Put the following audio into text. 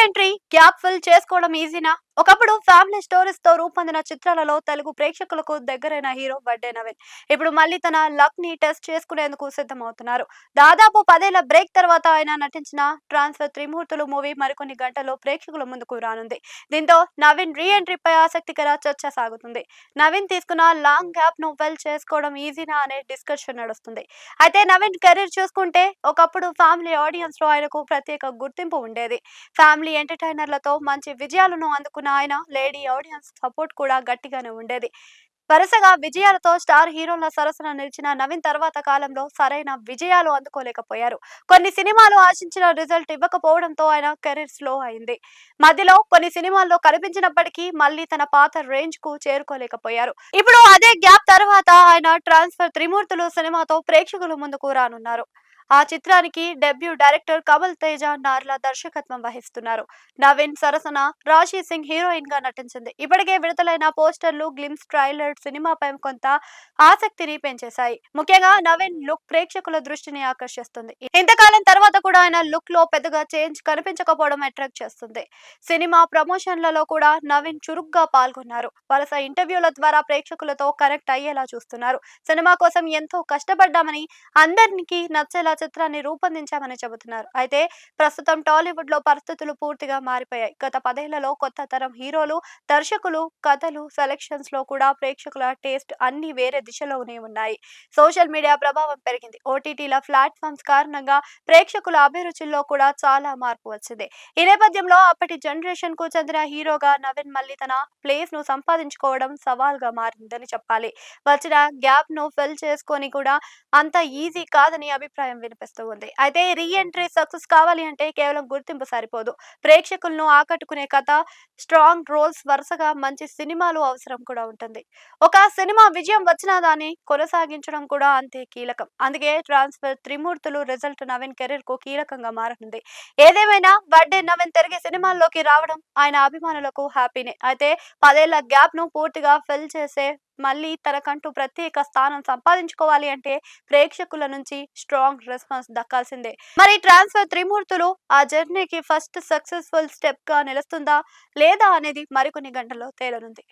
Entry gap fill చేసుకోవడం ఈజీనా? ఒకప్పుడు family stories తో రూపొందిన చిత్రాలలో తెలుగు ప్రేక్షకులకు దగ్గరైన హీరో బడ్డే నవీన్ ఇప్పుడు మళ్ళీ తన లక్ ని టెస్ట్ చేసుకునేందుకు సిద్ధమవుతున్నారు. దాదాపు 10 ఏళ్ల బ్రేక్ తర్వాత ఆయన నటించిన ట్రాన్స్ఫర్ త్రిమూర్తులు మూవీ మరికొన్ని గంటల్లో ప్రేక్షకుల ముందుకు రానుంది. దీంతో నవీన్ రీ ఎంట్రీపై ఆసక్తికర చర్చ సాగుతుంది. నవీన్ తీసుకున్న లాంగ్ గ్యాప్ ను వెల్ చేసుకోవడం ఈజీనా అనే డిస్కషన్ నడుస్తుంది. అయితే నవీన్ కెరీర్ చూసుకుంటే ఒకప్పుడు ఫ్యామిలీ ఆడియన్స్ లో ఆయనకు ప్రత్యేక గుర్తింపు ఉండేది. ఫ్యామిలీ ఎంటర్టైనర్లతో మంచి విజయాలను అందుకున్న ఆయన లేడీ ఆడియన్స్ సపోర్ట్ కూడా గట్టిగానే ఉండేది. వరుసగా విజయాలతో స్టార్ హీరోల సరసన నిలిచిన నవీన్ తర్వాత కాలంలో సరైన విజయాలు అందుకోలేకపోయారు. కొన్ని సినిమాలు ఆశించిన రిజల్ట్ ఇవ్వకపోవడంతో ఆయన కెరీర్ స్లో అయింది. మధ్యలో కొన్ని సినిమాల్లో కనిపించినప్పటికీ మళ్ళీ తన పాత రేంజ్ కు చేరుకోలేకపోయారు. ఇప్పుడు అదే గ్యాప్ తర్వాత ఆయన ట్రాన్స్ఫర్ త్రిమూర్తులు సినిమాతో ప్రేక్షకుల ముందుకు రానున్నారు. ఆ చిత్రానికి డెబ్యూ డైరెక్టర్ కమల్ తేజ నార్ల దర్శకత్వం వహిస్తున్నారు. నవీన్ సరసన రాశి సింగ్ హీరోయిన్ గా నటించింది. ఇప్పటికే విడుదలైన పోస్టర్లు, గ్లిమ్స్, ట్రైలర్ సినిమాపై కొంత ఆసక్తిని పెంచేశాయి. ముఖ్యంగా నవీన్ లుక్ ప్రేక్షకుల దృష్టిని ఆకర్షిస్తుంది. ఇంతకాలం తర్వాత కూడా ఆయన లుక్ లో పెద్దగా చేంజ్ కనిపించకపోవడం అట్రాక్ట్ చేస్తుంది. సినిమా ప్రమోషన్లలో కూడా నవీన్ చురుగ్గా పాల్గొన్నారు. వరుస ఇంటర్వ్యూల ద్వారా ప్రేక్షకులతో కనెక్ట్ అయ్యేలా చూస్తున్నారు. సినిమా కోసం ఎంతో కష్టపడ్డామని, అందరికి నచ్చేలా చిత్రాన్ని రూపొందించామని చెబుతున్నారు. అయితే ప్రస్తుతం టాలీవుడ్ లో పరిస్థితులు పూర్తిగా మారిపోయాయి. గత 10 ఏళ్లలో కొత్త తరం హీరోలు, దర్శకులు, కథలు, సెలక్షన్స్ లో కూడా ప్రేక్షకుల టేస్ట్ అన్ని వేరే దిశలోనే ఉన్నాయి. సోషల్ మీడియా ప్రభావం పెరిగింది. ఓటీటీల ప్లాట్ఫామ్స్ కారణంగా ప్రేక్షకుల అభిరుచుల్లో కూడా చాలా మార్పు వచ్చింది. ఈ నేపథ్యంలో అప్పటి జనరేషన్ కు చెందిన హీరోగా నవీన్ మళ్ళీ తన ప్లేస్ ను సంపాదించుకోవడం సవాల్ గా మారిందని చెప్పాలి. వచ్చిన గ్యాప్ ను ఫిల్ చేసుకొని కూడా అంత ఈజీ కాదని అభిప్రాయం వినిపిస్తూ ఉంది. అయితే రీ ఎంట్రీ సక్సెస్ కావాలి అంటే కేవలం గుర్తింపు సరిపోదు. ప్రేక్షకులను ఆకట్టుకునే కథ, స్ట్రాంగ్ రోల్స్, వరుసగా మంచి సినిమాలు అవసరం కూడా ఉంటుంది. ఒక సినిమా విజయం వచ్చినా దాన్ని కొనసాగించడం కూడా అంతే కీలకం. అందుకే ట్రాన్స్ఫర్ త్రిమూర్తులు రిజల్ట్ నవీన్ కెరీర్ కు కీలకంగా మారనుంది. ఏదేమైనా బర్త్డే నవీన్ తిరిగి సినిమాల్లోకి రావడం ఆయన అభిమానులకు హ్యాపీనే. అయితే 10 ఏళ్ల గ్యాప్ ను పూర్తిగా ఫిల్ చేసే మళ్ళీ తనకంటూ ప్రత్యేక స్థానం సంపాదించుకోవాలి అంటే ప్రేక్షకుల నుంచి స్ట్రాంగ్ రెస్పాన్స్ దక్కాల్సిందే. మరి ట్రాన్స్ఫర్ త్రిమూర్తులు ఆ జర్నీకి ఫస్ట్ సక్సెస్ఫుల్ స్టెప్ గా నిలుస్తుందా లేదా అనేది మరికొన్ని గంటల్లో తేలనుంది.